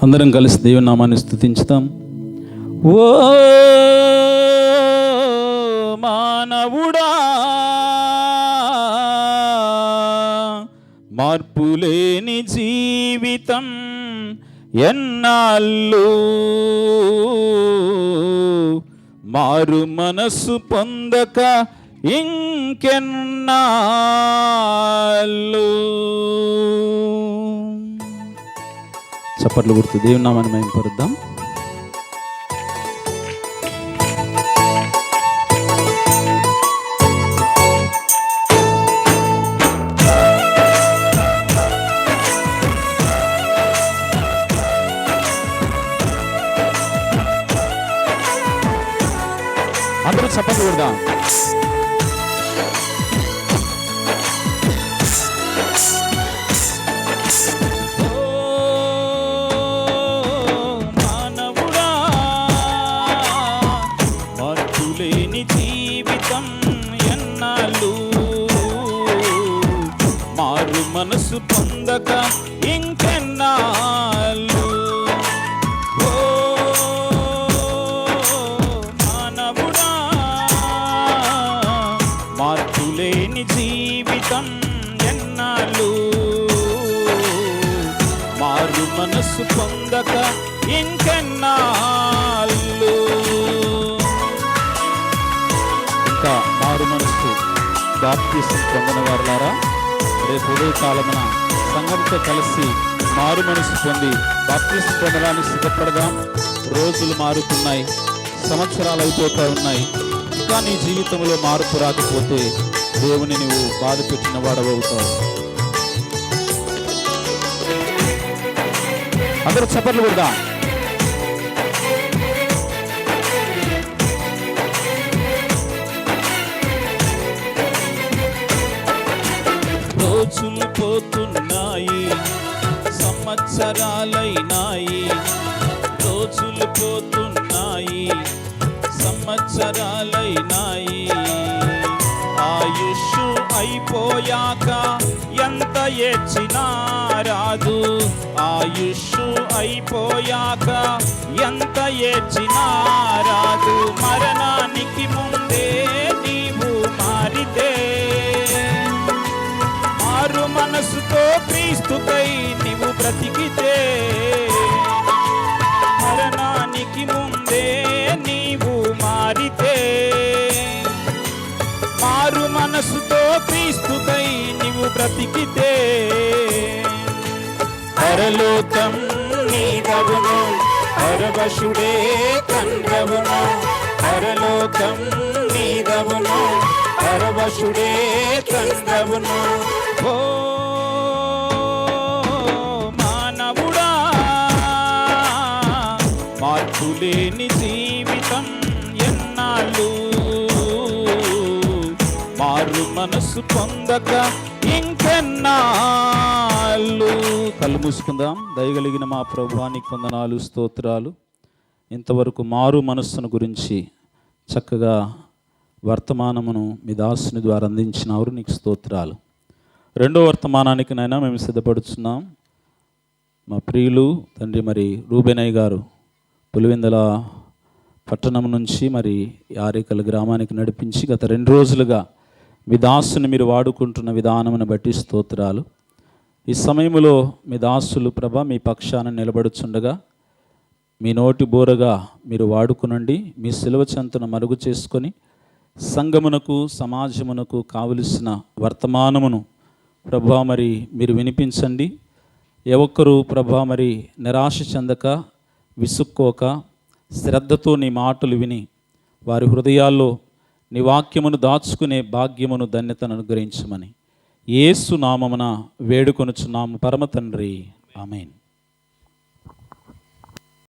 అందరం కలిసి దేవుని నామాన్ని స్తుతించుతాం. ఓ మానవుడా, మార్పులేని జీవితం ఎన్నాళ్ళు, మారు మనసు పొందక ఇంకెన్నాళ్ళు. చప్పట్లు గుర్తు దేవుని నామాన్ని మహిమపరుద్దాం. అందరూ చప్పట్లు కొడదాం. మానవుడా, మార్పులేని జీవితం ఎన్నాళ్ళు, మారు మనసు పొందక ఇంకెన్నాళ్ళు. మార్పులేని జీవితం ఎన్నాళ్ళు, మారు మనసు పొందక ఇంకెన్నాళ్ళు. ఇంకా మారు మనసు బాప్తిసం పొందిన వారులారా, రేపు ఉదయకాలమున సంఘంతో కలిసి మారు మనసు పొంది బాప్తిసం పొందడానికి సిద్ధపడదాం. రోజులు మారుతున్నాయి, సంవత్సరాలు అయిపోతూ ఉన్నాయి. కానీ జీవితంలో మార్పు రాకపోతే దేవుని నువ్వు బాధ పెట్టిన వాడవుతావు. అందరూ చప్పట్లు కొడదాం. రోజులు పోతున్నాయి, సంవత్సరాలైనాయి. రోజులు పోతున్నాయి, సంవత్సరాలైనాయి. ఆయుష్ అయిపోయాక ఎంత ఏడ్చినా రాదు. ఆయుష్ అయిపోయాక ఎంత ఏడ్చినా రాదు. మరణానికి ముందే నీవు మారితే, మారు మనసుతో క్రీస్తుకై నీవు బ్రతికితే, మరణానికి ముందే నీవు మారితే, మారు మనసుతో క్రీస్తుకై నీవు బ్రతికితే, పరలోకం నీదవును, పరవశుడే కందవును. పరలోకం నీదవును, పరవశుడే కందవును. ఓ మానవుడా, మార్పులేని జీవితం ఎన్నాళ్ళు, మారు మనసు పొందక ఇంకెన్నాళ్ళు. కళ్ళు మూసుకుందాం. దయగలిగిన మా ప్రభువా, నీకు వందనాలు, స్తోత్రాలు. ఇంతవరకు మారు మనస్సును గురించి చక్కగా వర్తమానమును మీ దాసుని ద్వారా అందించినారు, నీకు స్తోత్రాలు. రెండో వర్తమానానికి నైనా మేము సిద్ధపడుతున్నాం. మా ప్రియులు తండ్రి మరి రూబెనయ్య గారు పులివెందల పట్టణం నుంచి మరి యారేకల్ గ్రామానికి నడిపించి గత 2 రోజులుగా మీ దాసుని మీరు వాడుకుంటున్న విధానమును బట్టి స్తోత్రాలు. ఈ సమయంలో మీ దాసులు ప్రభ మీ పక్షాన నిలబడుచుండగా మీ నోటి బోరగా మీరు వాడుకునండి. మీ సిలువ చెంతను మరుగు చేసుకొని సంఘమునకు సమాజమునకు కావలసిన వర్తమానమును ప్రభా మరి మీరు వినిపించండి. ఏ ఒక్కరూ ప్రభా మరి నిరాశ చెందక, విసుక్కోక, శ్రద్ధతో నీ మాటలు విని వారి హృదయాల్లో నీ వాక్యమును దాచుకునే భాగ్యమును, ధన్యతను అనుగ్రహించమని యేసు నామమున వేడుకొనుచున్నాము పరమ తండ్రి. ఆమేన్.